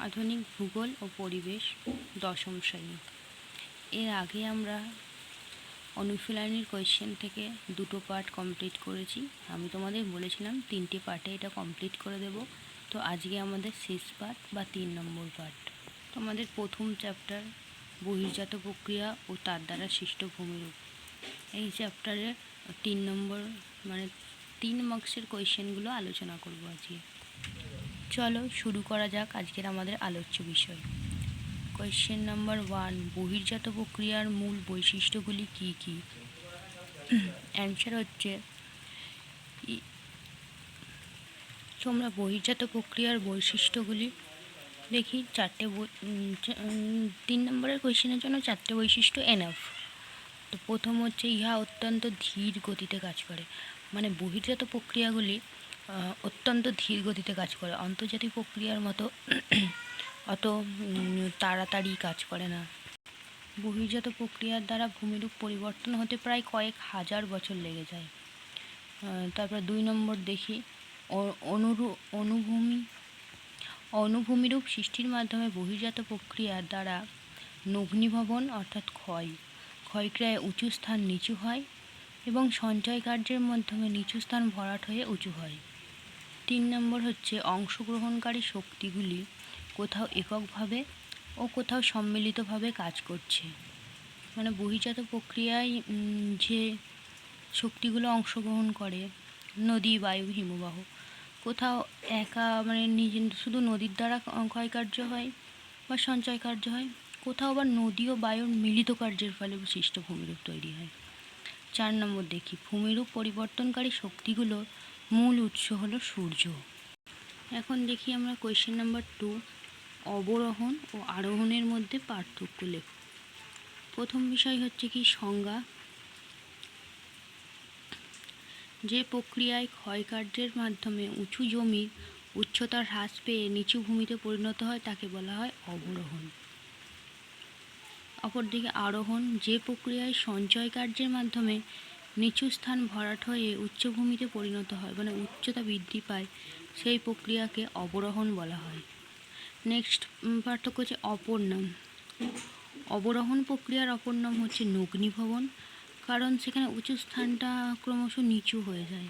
আধুনিক ভূগোল ও পরিবেশ দশম শ্রেণী। এর আগে আমরা অনুশীলনীর কোয়েশ্চেন থেকে দুটো পার্ট কমপ্লিট করেছি। আমি তোমাদের বলেছিলাম 3টে পার্টে এটা কমপ্লিট করে দেব। তো আজকে আমাদের শেষ পার্ট বা 3 নম্বর পার্ট। তোমাদের প্রথম চ্যাপ্টার বহির্জাত প্রক্রিয়া ও তার দ্বারা সৃষ্ট ভূমিরূপ, এই চ্যাপ্টারের 3 নম্বর মানে 3 মার্কসের কোয়েশ্চেনগুলো আলোচনা করব আজকে। চলো শুরু করা যাক আজকের আমাদের আলোচ্য বিষয়। কোয়েশ্চেন নাম্বার 1, বহির্জাত প্রক্রিয়ার মূল বৈশিষ্ট্যগুলি কি কি? অ্যান্সার হচ্ছে তোমরা বহির্জাত প্রক্রিয়ার বৈশিষ্ট্যগুলি দেখি। 3 নম্বরের কোয়েশ্চেনের জন্য 4টে বৈশিষ্ট্য এনাফ। তো প্রথম হচ্ছে ইহা অত্যন্ত ধীর গতিতে কাজ করে, মানে বহির্জাত প্রক্রিয়াগুলি অত্যন্ত ধীর গতিতে কাজ করে, আন্তর্জাতিক প্রক্রিয়ার মতো অত তাড়াতাড়ি কাজ করে না। বহির্জাত প্রক্রিয়ার দ্বারা ভূমিরূপ পরিবর্তন হতে প্রায় কয়েক হাজার বছর লেগে যায়। তারপর 2 নম্বর দেখি, অনুভূমিরূপ সৃষ্টির মাধ্যমে বহির্জাত প্রক্রিয়ার দ্বারা নগ্নীভবন অর্থাৎ ক্ষয়ক্রিয়ায় উঁচু স্থান নিচু হয় এবং সঞ্চয় কার্যের মাধ্যমে নিচু স্থান ভরাট হয়ে উঁচু হয়। 3 নম্বর হচ্ছে অংশগ্রহণকারী শক্তিগুলি কোথাও এককভাবে ও কোথাও সম্মিলিতভাবে কাজ করছে, মানে বহির্জাত প্রক্রিয়ায় যে শক্তিগুলো অংশগ্রহণ করে, নদী, বায়ু, হিমবাহ, কোথাও একা মানে শুধু নদীর দ্বারা ক্ষয়কার্য হয় বা সঞ্চয় কার্য হয়, কোথাও আবার নদী ও বায়ুর মিলিত কার্যের ফলে সৃষ্ট ভূমিরূপ তৈরি হয়। 4 নম্বর দেখি, ভূমিরূপ পরিবর্তনকারী শক্তিগুলোর মূল উৎস হলো সূর্য। এখন দেখি আমরা কোয়েশ্চেন নাম্বার 2, অবরোহণ ও আরোহণের মধ্যে পার্থক্য লেখ। প্রথম বিষয় হচ্ছে কি সংজ্ঞা। যে প্রক্রিয়ায় ক্ষয়কার্যের মাধ্যমে উঁচু জমির উচ্চতার হ্রাস পেয়ে নিচু ভূমিতে পরিণত হয় তাকে বলা হয় অবরোহণ। অপরদিকে আরোহণ, যে প্রক্রিয়ায় সঞ্চয় কার্যের মাধ্যমে নিচু স্থান ভরাট হয়ে উচ্চভূমিতে পরিণত হয়, মানে উচ্চতা বৃদ্ধি পায়, সেই প্রক্রিয়াকে অবরোহণ বলা হয়। নেক্সট পার্থক্য হচ্ছে অপর নাম। অবরোহণ প্রক্রিয়ার অপর নাম হচ্ছে নগ্নীভবন, কারণ সেখানে উঁচু স্থানটা ক্রমশ নিচু হয়ে যায়।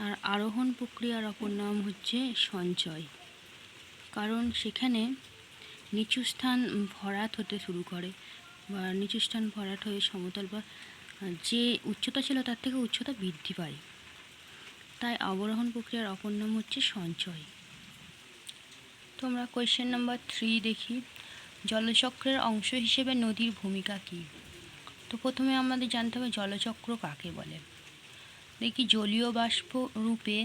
আর আরোহণ প্রক্রিয়ার অপর নাম হচ্ছে সঞ্চয়, কারণ সেখানে নিচু স্থান ভরাট হতে শুরু করে বা নিচু স্থান ভরাট হয়ে সমতল বা যে উচ্চতা ছিল তার থেকে উচ্চতা বৃদ্ধি পায়। তাই অবরোহণ প্রক্রিয়ার অপর নাম হচ্ছে সঞ্চয়। তোমরা কোয়েশ্চেন নাম্বার 3 দেখি, জলচক্রের অংশ হিসেবে নদীর ভূমিকা কী? তো প্রথমে আমাদের জানতে হবে জলচক্র কাকে বলে। দেখি, জলীয় বাষ্প রূপে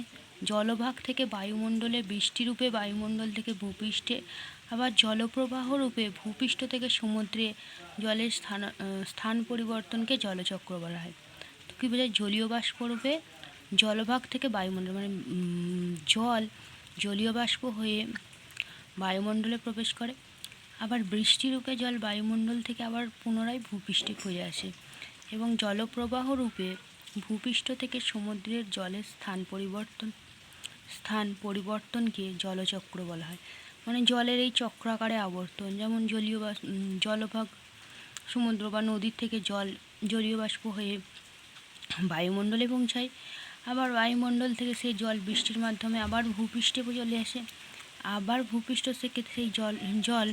জলভাগ থেকে বায়ুমণ্ডলে, বৃষ্টি রূপে বায়ুমণ্ডল থেকে ভূপৃষ্ঠে, আবার জলপ্রবাহ রূপে ভূপৃষ্ঠ থেকে সমুদ্রে জলের স্থান পরিবর্তনকে জলচক্র বলা হয়। তো কী বোঝায়? জলীয় বাষ্প রূপে জলভাগ থেকে বায়ুমণ্ডল, মানে জলীয় বাষ্প হয়ে বায়ুমণ্ডলে প্রবেশ করে, আবার বৃষ্টিরূপে জল বায়ুমণ্ডল থেকে আবার পুনরায় ভূপৃষ্ঠে ফিরে আসে, এবং জলপ্রবাহ রূপে ভূপৃষ্ঠ থেকে সমুদ্রের জলের স্থান পরিবর্তনকে জলচক্র বলা হয়। মানে জলের এই চক্রাকারে আবর্তন, যেমন জলভাগ সমুদ্র বা নদীর থেকে জলীয় বাষ্প হয়ে বায়ুমণ্ডলে পৌঁছায়, আবার বায়ুমণ্ডল থেকে সেই জল বৃষ্টির মাধ্যমে আবার ভূপৃষ্ঠে চলে আসে, আবার ভূপৃষ্ঠ থেকে সেই জল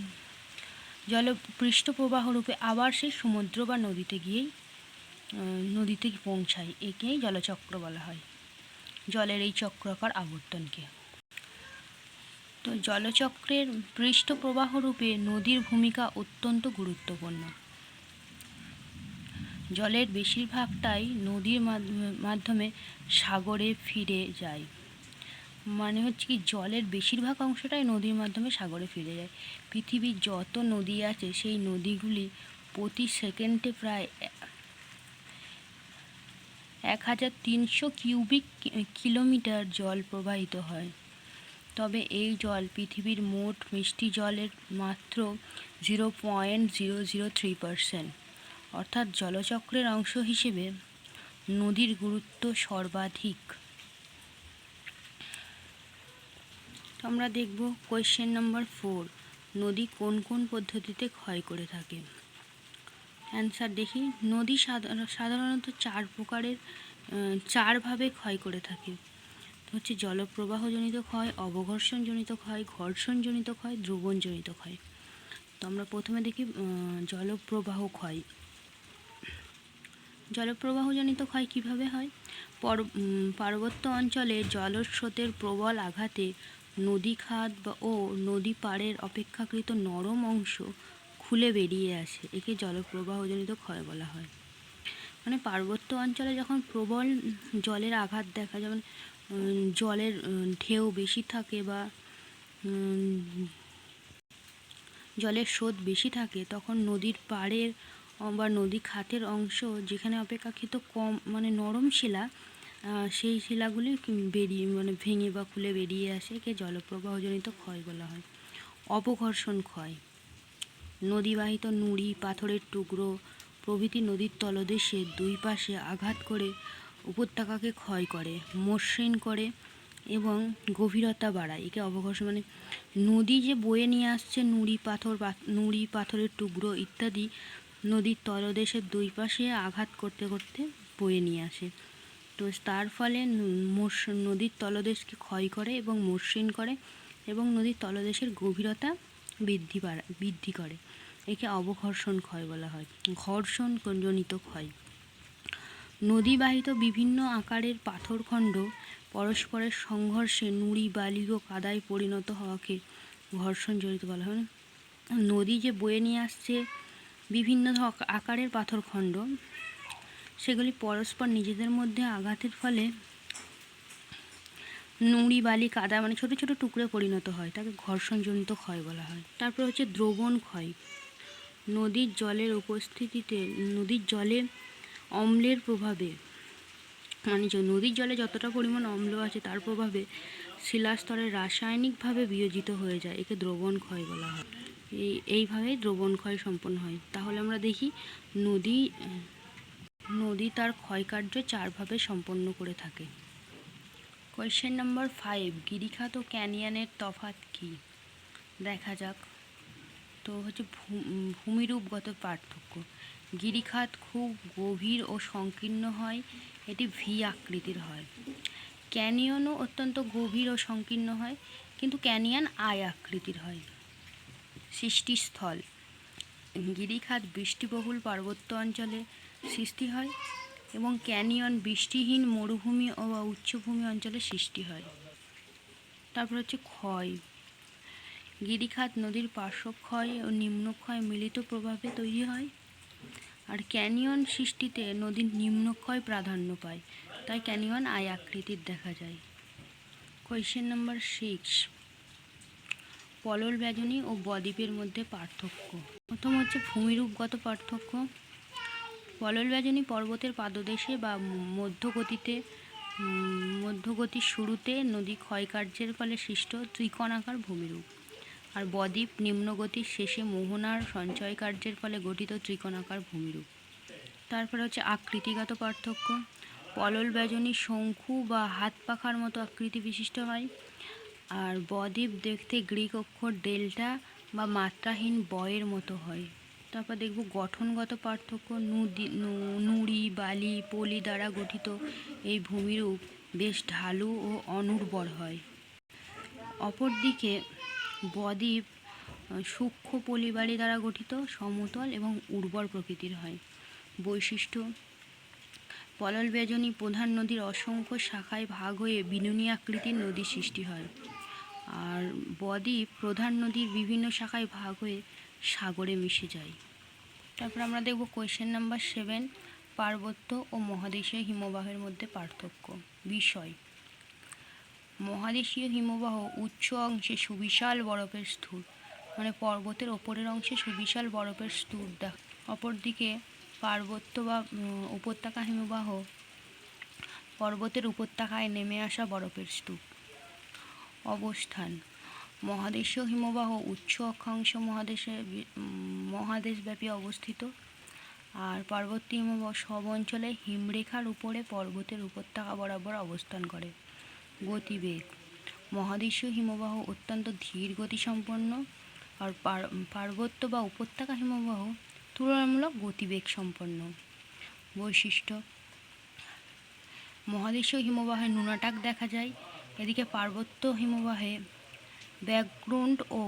পৃষ্ঠপ্রবাহ রূপে আবার সেই সমুদ্র বা নদীতে পৌঁছায়। একেই জলচক্র বলা হয়, জলের এই চক্রাকার আবর্তনকে। তো জলচক্রের পৃষ্ঠপ্রবাহ রূপে নদীর ভূমিকা অত্যন্ত গুরুত্বপূর্ণ। জলের বেশিরভাগটাই নদীর মাধ্যমে সাগরে ফিরে যায়, মানে হচ্ছে কি জলের বেশিরভাগ অংশটাই নদীর মাধ্যমে সাগরে ফিরে যায়। পৃথিবীর যত নদী আছে সেই নদীগুলি প্রতি সেকেন্ডে প্রায় 1300 কিউবিক কিলোমিটার জল প্রবাহিত হয়। তবে এই জল পৃথিবীর মোট মিষ্টি জলের মাত্র 0.003%। অর্থাৎ জলচক্রের অংশ হিসেবে নদীর গুরুত্ব সর্বাধিক। তো আমরা দেখব কোয়েশ্চেন নাম্বার 4, নদী কোন কোন পদ্ধতিতে ক্ষয় করে থাকে। অ্যান্সার দেখি। নদী সাধারণত 4 প্রকারের 4 ভাবে ক্ষয় করে থাকে। হচ্ছে জলপ্রবাহজনিত ক্ষয়, অবঘর্ষণজনিত ক্ষয়, ঘর্ষণজনিত ক্ষয়, দ্রবণজনিত ক্ষয়। তো আমরা প্রথমে দেখি জলপ্রবাহ ক্ষয়। জলপ্রবাহজনিত ক্ষয় কিভাবে হয়? পার্বত্য অঞ্চলে জলস্রোতের প্রবল আঘাতে নদী খাত ও নদী পাড়ের অপেক্ষাকৃত নরম অংশ খুলে বেরিয়ে আসে, একে জলপ্রবাহজনিত ক্ষয় বলা হয়। মানে পার্বত্য অঞ্চলে যখন প্রবল জলের আঘাত দেখা, যেমন জলের ঢেউ বেশি থাকে বা জলের স্রোত বেশি থাকে, তখন নদীর পাড়ের বা নদী খাতের অংশ যেখানে অপেক্ষাকৃত কম মানে নরম শিলা, সেই শিলাগুলি ভেঙে বা খুলে বেরিয়ে আসে, একে জলপ্রবাহজনিত ক্ষয় বলা হয়। অবঘর্ষণ ক্ষয়। নদীবাহিত নুড়ি, পাথরের টুকরো প্রভৃতি নদীর তলদেশে দুই পাশে আঘাত করে উপত্যকাকে ক্ষয় করে, মসৃণ করে এবং গভীরতা বাড়ায়, একে অবঘর্ষণ। মানে নদী যে বয়ে নিয়ে আসছে নুড়ি পাথরের টুকরো ইত্যাদি নদীর তলদেশের দুই পাশে আঘাত করতে করতে বয়ে নিয়ে আসে, তো তার ফলে নদীর তলদেশকে ক্ষয় করে এবং মসৃণ করে এবং নদীর তলদেশের গভীরতা বৃদ্ধি করে, একে অবঘর্ষণ ক্ষয় বলা হয়। ঘর্ষণজনিত ক্ষয়। নদীবাহিত বিভিন্ন আকারের পাথরখণ্ড পরস্পরের সংঘর্ষে নুড়ি, বালি ও কাদায় পরিণত হওয়াকে ঘর্ষণজনিত বলা হয়। নদী যে বয়ে নিয়ে আসছে বিভিন্ন আকারের পাথরখণ্ড, সেগুলি পরস্পর নিজেদের মধ্যে আঘাতের ফলে নুড়ি, বালি, কাদা মানে ছোট ছোট টুকরো পরিণত হয়, তাকে ঘর্ষণজনিত ক্ষয় বলা হয়। তারপর হচ্ছে দ্রবণ ক্ষয়। নদীর জলে অম্লের প্রভাবে, মানে নদীর জলে যতটা পরিমাণ অম্ল আছে তার প্রভাবে শিলাস্তরে রাসায়নিকভাবে বিয়োজিত হয়ে যায়, একে দ্রবণ ক্ষয় বলা হয়। এইভাবেই দ্রবণ ক্ষয় সম্পন্ন হয়। তাহলে আমরা দেখি নদী তার ক্ষয়কার্য 4 ভাবে সম্পন্ন করে থাকে। কোয়েশ্চেন নাম্বার 5, গিরিখাত ও ক্যানিয়নের তফাৎ কী? দেখা যাক। তো হচ্ছে ভূমিরূপগত পার্থক্য। গিরিখাত খুব গভীর ও সংকীর্ণ হয়, এটি ভি আকৃতির হয়। ক্যানিয়নও অত্যন্ত গভীর ও সংকীর্ণ হয়, কিন্তু ক্যানিয়ন আই আকৃতির হয়। সৃষ্টিস্থল। গিরিখাত বৃষ্টিবহুল পার্বত্য অঞ্চলে সৃষ্টি হয় এবং ক্যানিয়ন বৃষ্টিহীন মরুভূমি ও উচ্চভূমি অঞ্চলে সৃষ্টি হয়। তারপর হচ্ছে ক্ষয়। গিরিখাত নদীর পার্শ্বক্ষয় ও নিম্নক্ষয় মিলিত প্রভাবে তৈরি হয়, আর ক্যানিয়ন সৃষ্টিতে নদীর নিম্নক্ষয় প্রাধান্য পায়, তাই ক্যানিয়ন আই আকৃতির দেখা যায়। কোয়েশ্চেন নাম্বার 6, পলল বেজনী ও বদ্বীপের মধ্যে পার্থক্য। প্রথম হচ্ছে ভূমিরূপগত পার্থক্য। পলল বেজনী পর্বতের পাদদেশে বা মধ্যগতির শুরুতে নদী ক্ষয়কার্যের ফলে সৃষ্ট ত্রিকোণাকার ভূমিরূপ, আর বদ্বীপ নিম্নগতির শেষে মোহনার সঞ্চয় কার্যের ফলে গঠিত ত্রিকোণাকার ভূমিরূপ। তারপর হচ্ছে আকৃতিগত পার্থক্য। পলল বেজনী শঙ্কু বা হাত পাখার মতো আকৃতি বিশিষ্ট হয়, আর বদ্বীপ দেখতে গ্রিক অক্ষর ডেল্টা বা মাত্রাহীন বয়ের মতো হয়। তারপর দেখব গঠনগত পার্থক্য। নুড়ি, বালি, পলি দ্বারা গঠিত এই ভূমিরূপ বেশ ঢালু ও অনুর্বর হয়। অপরদিকে বদ্বীপ সূক্ষ্ম পলিবালি দ্বারা গঠিত, সমতল এবং উর্বর প্রকৃতির হয়। বৈশিষ্ট্য। পলল বেজনী প্রধান নদীর অসংখ্য শাখায় ভাগ হয়ে বিনুনি আকৃতির নদীর সৃষ্টি হয়, আর বদ্বীপ প্রধান নদীর বিভিন্ন শাখায় ভাগ হয়ে সাগরে মিশে যায়। তারপর আমরা দেখব কোয়েশ্চেন নাম্বার 7, পার্বত্য ও মহাদেশীয় হিমবাহের মধ্যে পার্থক্য। বিষয়। মহাদেশীয় হিমবাহ উচ্চ অংশে সুবিশাল বরফের স্তূপ, মানে পর্বতের ওপরের অংশে সুবিশাল বরফের স্তূপ দেখা। অপরদিকে পার্বত্য বা উপত্যকা হিমবাহ পর্বতের উপত্যকায় নেমে আসা বরফের স্তূপ। অবস্থান। মহাদেশীয় হিমবাহ উচ্চ অক্ষাংশ মহাদেশব্যাপী অবস্থিত, আর পার্বত্য হিমবাহ সব অঞ্চলে হিমরেখার উপরে পর্বতের উপত্যকা বরাবর অবস্থান করে। গতিবেগ। মহাদেশীয় হিমবাহ অত্যন্ত ধীর গতিসম্পন্ন, আর পার্বত্য বা উপত্যকা হিমবাহ তুলনামূলক গতিবেগ সম্পন্ন। বৈশিষ্ট্য: মহাদেশীয় হিমবাহে নুনাটাক দেখা যায়, এদিকে পার্বত্য হিমবাহে ব্যাকগ্রাউন্ড ও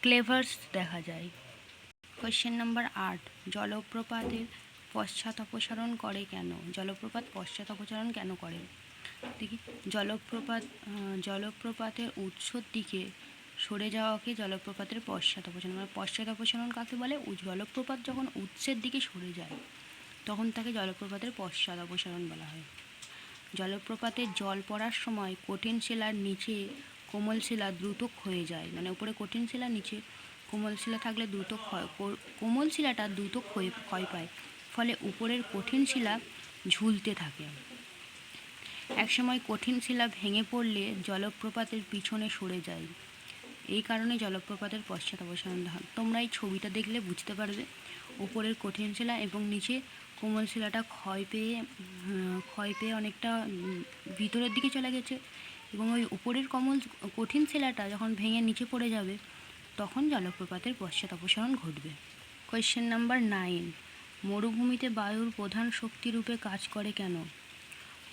ক্লেভার্স দেখা যায়। কোয়েশ্চেন নাম্বার 8, জলপ্রপাতের পশ্চাৎ অপসারণ করে কেন? জলপ্রপাত পশ্চাৎ অপসারণ কেন করে? দেখি, জলপ্রপাতের উৎসর দিকে সরে যাওয়াকে জলপ্রপাতের পশ্চাৎ অপসারণ, মানে পশ্চাৎ অপসারণ কাকে বলে? জলপ্রপাত যখন উৎসের দিকে সরে যায় তখন তাকে জলপ্রপাতের পশ্চাৎ অপসারণ বলা হয়। জলপ্রপাতে জল পড়ার সময় কঠিন শিলার নিচে কোমল শিলা দ্রুত ক্ষয়ে যায়, মানে উপরে কঠিন শিলা, নিচে কোমল শিলা থাকলে কোমল শিলাটা দ্রুত ক্ষয় পায়, ফলে উপরের কঠিন শিলা ঝুলতে থাকে। একসময় কঠিন শিলা ভেঙে পড়লে জলপ্রপাতের পিছনে সরে যায়, এই কারণে জলপ্রপাতের পশ্চাৎ অপসারণ হয়। তোমরা এই ছবিটা দেখলে বুঝতে পারবে, উপরের কঠিন শিলা এবং নিচে কোমল শিলাটা ক্ষয় পেয়ে অনেকটা ভিতরের দিকে চলে গেছে, এবং ওই উপরের কঠিন শিলাটা যখন ভেঙে নিচে পড়ে যাবে তখন জলপ্রপাতের পশ্চাৎ অপসারণ ঘটবে। কোয়েশ্চেন নাম্বার 9, মরুভূমিতে বায়ুর প্রধান শক্তি রূপে কাজ করে কেন?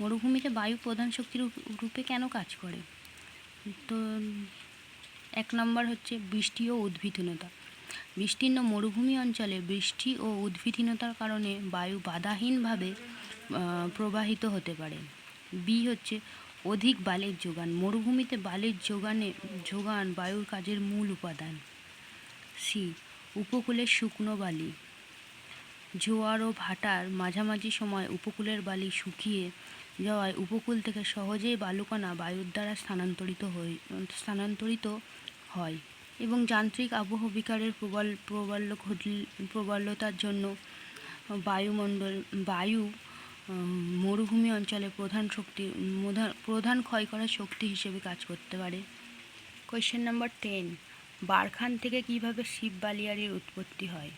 মরুভূমিতে বায়ু প্রধান শক্তি রূপে কেন কাজ করে? তো 1 নম্বর হচ্ছে বৃষ্টি ও উদ্ভিদহীনতা। বিস্তীর্ণ মরুভূমি অঞ্চলে বৃষ্টি ও উদ্ভিদহীনতার কারণে বায়ু বাধাহীনভাবে প্রবাহিত হতে পারে। বি হচ্ছে অধিক বালির যোগান। মরুভূমিতে বালির যোগান বায়ুর কাজের মূল উপাদান। সি, উপকূলের শুকনো বালি। জোয়ার ও ভাটার মাঝামাঝি সময় উপকূলের বালি শুকিয়ে যাওয়ায় উপকূল থেকে সহজেই বালুকণা বায়ুর দ্বারা স্থানান্তরিত হয়, এবং যান্ত্রিক আবহ বিকারের প্রবলতার জন্য বায়ু মরুভূমি অঞ্চলে প্রধান ক্ষয় করার শক্তি হিসেবে কাজ করতে পারে। কোয়েশ্চেন নাম্বার 10, বারখান থেকে কিভাবে শিব বালিয়াড়ির উৎপত্তি হয়?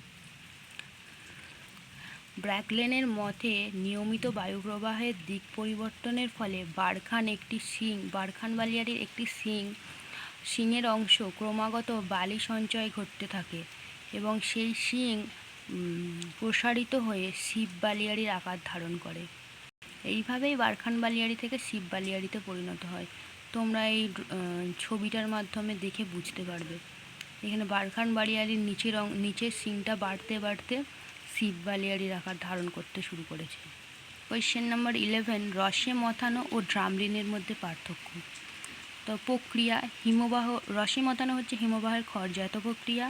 ব্র্যাকলেনের মতে নিয়মিত বায়ুপ্রবাহের দিক পরিবর্তনের ফলে বারখান বালিয়াড়ির একটি শিংয়ের অংশ ক্রমাগত বালি সঞ্চয় ঘটতে থাকে, এবং সেই শিং প্রসারিত হয়ে শিব বালিয়াড়ির আকার ধারণ করে। এইভাবেই বারখান বালিয়াড়ি থেকে শিব বালিয়াড়িতে পরিণত হয়। তোমরা এই ছবিটার মাধ্যমে দেখে বুঝতে পারবে। এখানে বারখান বালিয়াড়ির নিচের শিংটা বাড়তে শিব বালিয়াড়ির আকার ধারণ করতে শুরু করেছে। কোয়েশ্চেন নাম্বার 11, রসে মথানো ও ড্রামলিনের মধ্যে পার্থক্য। তো প্রক্রিয়া: রসে মথানো হচ্ছে হিমবাহের ক্ষয়জাত প্রক্রিয়া,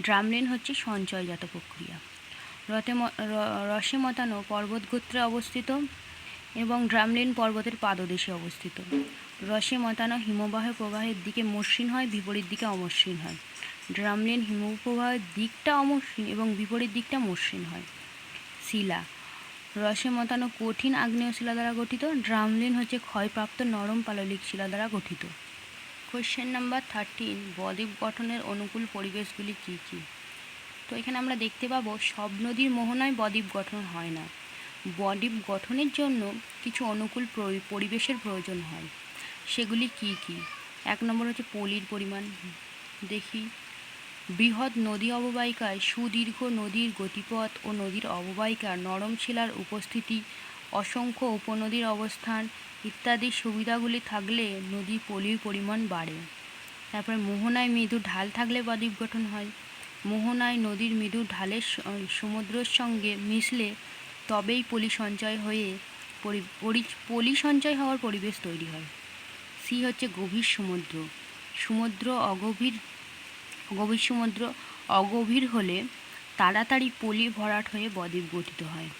ড্রামলিন হচ্ছে সঞ্চয়জাত প্রক্রিয়া। রসে মথানো পর্বতগোত্রে অবস্থিত এবং ড্রামলিন পর্বতের পাদদেশে অবস্থিত। রসে মথানো হিমবাহের প্রবাহের দিকে মসৃণ হয়, বিপরীত দিকে অমসৃণ হয়। ড্রামলিন হিমপ্রবাহের দিকটা অমসৃণ এবং বিপরীত দিকটা মসৃণ হয়। শিলা: রসে মথানো কঠিন আগ্নেয় শিলা দ্বারা গঠিত, ড্রামলিন হচ্ছে ক্ষয়প্রাপ্ত নরম পাললিক শিলা দ্বারা গঠিত। কোয়েশ্চেন নাম্বার 13, বদ্বীপ গঠনের অনুকূল পরিবেশগুলি কী কী? তো এখানে আমরা দেখতে পাবো সব নদীর মোহনায় বদ্বীপ গঠন হয় না। বদ্বীপ গঠনের জন্য কিছু অনুকূল পরিবেশের প্রয়োজন হয়। সেগুলি কি কি? 1 নম্বর হচ্ছে পলির পরিমাণ। দেখি, বৃহৎ নদী অববাহিকায় সুদীর্ঘ নদীর গতিপথ ও নদীর অববাহিকার নরম শিলার উপস্থিতি, অসংখ্য উপনদীর অবস্থান ইত্যাদি সুবিধাগুলি থাকলে নদী পলির পরিমাণ বাড়ে। তারপরে মোহনায় মৃদু ঢাল থাকলে বদ্বীপ গঠন হয়। মোহনায় নদীর মৃদু ঢালের সমুদ্রের সঙ্গে মিশলে তবেই পলি সঞ্চয় হওয়ার পরিবেশ তৈরি হয়। সি হচ্ছে গভীর সমুদ্র অগভীর হলে তাড়াতাড়ি পলি ভরাট হয়ে বদ্বীপ গঠিত হয়।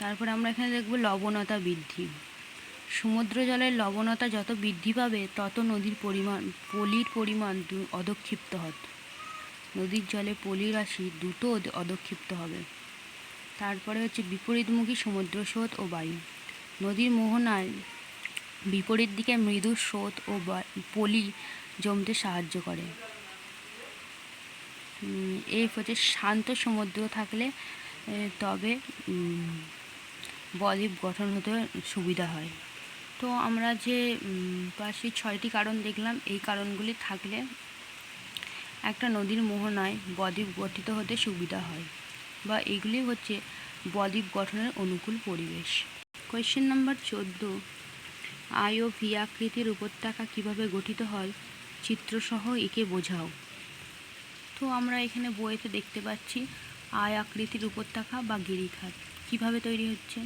তারপর আমরা এখানে দেখব লবণতা বৃদ্ধি। সমুদ্র জলের লবণতা যত বৃদ্ধি পাবে তত পলির পরিমাণ অধক্ষিপ্ত হবে। নদীর জলে পলির রাশি দ্রুত অধক্ষিপ্ত হবে। তারপরে হচ্ছে বিপরীতমুখী সমুদ্র স্রোত ও বায়ু। নদীর মোহনায় বিপরীত দিকে মৃদু স্রোত ও পলি জমতে সাহায্য করে। এফ হচ্ছে শান্ত সমুদ্র থাকলে তবে বদ্বীপ গঠন হতে সুবিধা হয়। তো আমরা যে পাশে 6টি কারণ দেখলাম, এই কারণগুলি থাকলে একটা নদীর মোহনায় বদ্বীপ গঠিত হতে সুবিধা হয়, বা এগুলি হচ্ছে বদ্বীপ গঠনের অনুকূল পরিবেশ। কোয়েশ্চেন নাম্বার 14, আই ও ভি আকৃতির উপত্যকা কিভাবে গঠিত হয় চিত্রসহ একে বোঝাও। তো আমরা এখানে বইতে দেখতে পাচ্ছি আই আকৃতির উপত্যকা বা গিরিখাত কিভাবে তৈরি হচ্ছে।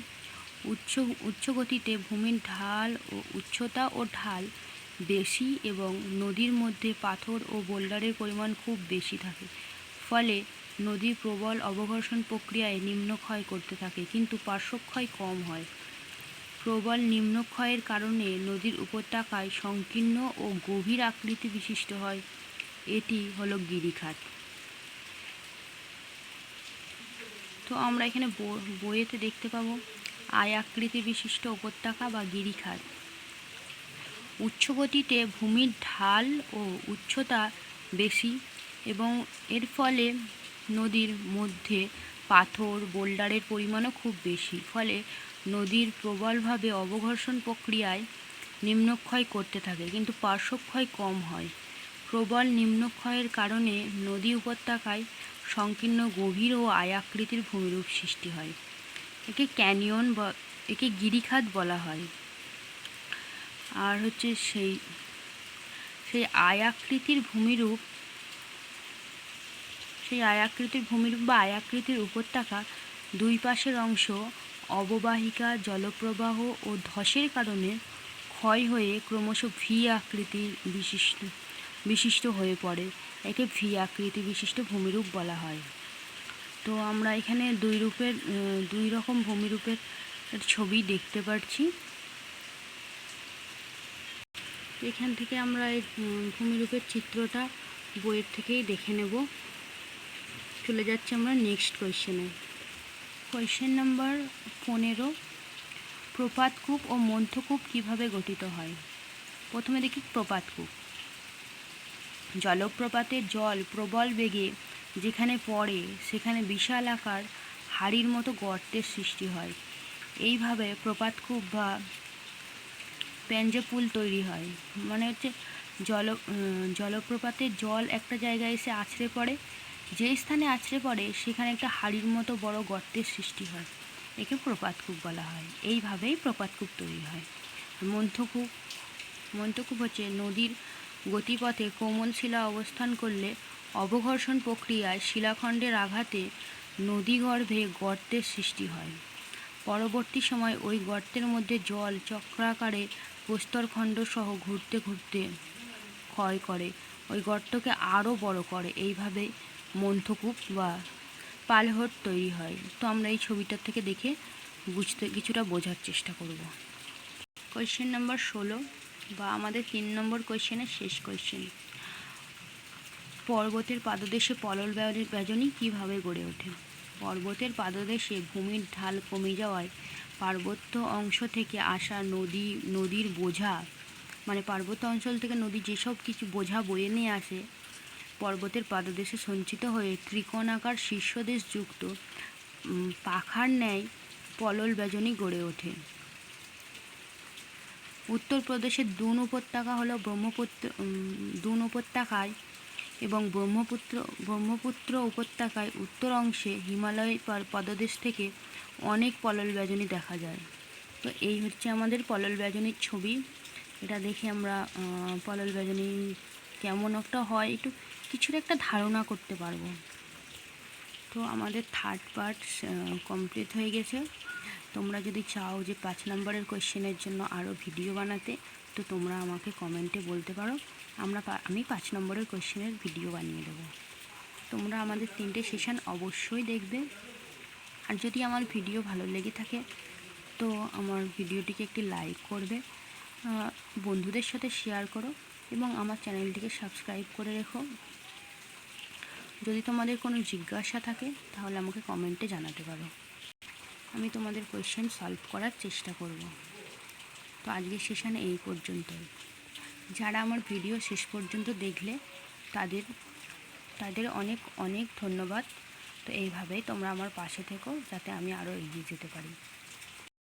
উচ্চ গতিতে ভূমির ঢাল ও উচ্চতা ও ঢাল বেশি এবং নদীর মধ্যে পাথর ও বোল্ডারের পরিমাণ খুব বেশি থাকে, ফলে নদীর প্রবল অবঘর্ষণ প্রক্রিয়ায় নিম্নক্ষয় করতে থাকে, কিন্তু পার্শ্বক্ষয় কম হয়। প্রবল নিম্নক্ষয়ের কারণে নদীর উপত্যকায় সংকীর্ণ ও গভীর আকৃতি বিশিষ্ট হয়। এটি হলো গিরিখাত। তো আমরা এখানে বইয়েতে দেখতে পাবো আয় আকৃতি বিশিষ্ট উপত্যকা বা গিরিখাত। উচ্চ গতিতে ভূমির ঢাল ও উচ্চতা বেশি এবং এর ফলে নদীর মধ্যে পাথর বোল্ডারের পরিমাণও খুব বেশি, ফলে নদীর প্রবলভাবে অবঘর্ষণ প্রক্রিয়ায় নিম্নক্ষয় করতে থাকে, কিন্তু পার্শ্বক্ষয় কম হয়। প্রবল নিম্নক্ষয়ের কারণে নদী উপত্যকায় সংকীর্ণ গভীর ও আয়াকৃতির ভূমিরূপ সৃষ্টি হয়। একে ক্যানিয়ন বা একে গিরিখাত বলা হয়। আর হচ্ছে সেই আয়াকৃতির ভূমিরূপ বা আয়াকৃতির উপত্যকা দুই পাশের অংশ অববাহিকা জলপ্রবাহ ও ধসের কারণে ক্ষয় হয়ে ক্রমশ ভি আকৃতির বিশিষ্ট হয়ে পড়ে। একে ভি আকৃতি বিশিষ্ট ভূমিরূপ বলা হয়। তো আমরা এখানে দুই রকম ভূমিরূপের ছবি দেখতে পাচ্ছি। এখান থেকে আমরা এই ভূমিরূপের চিত্রটা বইয়ের থেকেই দেখে নেব। চলে যাচ্ছি আমরা নেক্সট কোয়েশ্চেনে। কোয়েশ্চেন নাম্বার 15, প্রপাতকূপ ও মন্থকূপ কিভাবে গঠিত হয়। প্রথমে দেখি প্রপাতকূপ। জলপ্রপাতের জল প্রবল বেগে যেখানে পড়ে সেখানে বিশাল আকার হাড়ির মতো গর্তের সৃষ্টি হয়। এইভাবে প্রপাতকূপ বা পেঞ্জপুল তৈরি হয়। মানে হচ্ছে জলপ্রপাতের জল একটা জায়গায় এসে আছড়ে পড়ে, যে স্থানে আছড়ে পড়ে সেখানে একটা হাড়ির মতো বড় গর্তের সৃষ্টি হয়, একে প্রপাতকূপ বলা হয়। এইভাবেই প্রপাতকূপ তৈরি হয়। মন্থকূপ হচ্ছে নদীর গতিপথে কোমল শিলা অবস্থান করলে অবঘর্ষণ প্রক্রিয়ায় শিলাখণ্ডের আঘাতে নদীগর্ভে গর্তের সৃষ্টি হয়। পরবর্তী সময় ওই গর্তের মধ্যে জল চক্রাকারে প্রস্তরখণ্ড সহ ঘুরতে ঘুরতে ক্ষয় করে ওই গর্তকে আরও বড় করে। এইভাবে মন্থকূপ বা পালহট তৈরি হয়। তো আমরা এই ছবিটার থেকে দেখে কিছুটা বোঝার চেষ্টা করব। কোয়েশ্চেন নাম্বার 16 বা আমাদের 3 নম্বর কোয়েশ্চেনের শেষ কোয়েশ্চেন। পর্বতের পাদদেশে পলল ব্যজনী কীভাবে গড়ে ওঠে। পর্বতের পাদদেশে ভূমির ঢাল কমে যাওয়ায় পার্বত্য অংশ থেকে আসা নদীর বোঝা, মানে পার্বত্য অঞ্চল থেকে নদী যেসব কিছু বোঝা বয়ে নিয়ে আসে, পর্বতের পাদদেশে সঞ্চিত হয়ে ত্রিকোণাকার শীর্ষদেশ যুক্ত পাখার ন্যায় পলল ব্যজনী গড়ে ওঠে। উত্তরপ্রদেশের দুন উপত্যকা হলো দুন উপত্যকায় এবং ব্রহ্মপুত্র উপত্যকায় উত্তর অংশে হিমালয় পদদেশ থেকে অনেক পলল ব্যজনী দেখা যায়। তো এই হচ্ছে আমাদের পলল ব্যজনীর ছবি। এটা দেখে আমরা পলল ব্যজনী কেমন একটা হয় একটু কিছুর একটা ধারণা করতে পারবো। তো আমাদের থার্ড পার্ট কমপ্লিট হয়ে গেছে। তোমরা যদি চাও যে 5 নম্বরের কোয়েশ্চেনের জন্য আরও ভিডিও বানাতে, তো তোমরা আমাকে কমেন্টে বলতে পারো, আমি 5 নম্বরের কোয়েশ্চেনের ভিডিও বানিয়ে দেবো। তোমরা আমাদের 3টে সেশন অবশ্যই দেখবে। আর যদি আমার ভিডিও ভালো লেগে থাকে তো আমার ভিডিওটিকে একটি লাইক করবে, বন্ধুদের সাথে শেয়ার করো এবং আমার চ্যানেলটিকে সাবস্ক্রাইব করে রেখো। যদি তোমাদের কোনো জিজ্ঞাসা থাকে তাহলে আমাকে কমেন্টে জানাতে পারো, আমি তোমাদের কোয়েশ্চেন সলভ করার চেষ্টা করব। তো আজকের সেশানে এই পর্যন্তই। যারা আমার ভিডিও শেষ পর্যন্ত দেখলে তাদের অনেক অনেক ধন্যবাদ। তো এইভাবেই তোমরা আমার পাশে থেকো যাতে আমি আরও এগিয়ে যেতে পারি।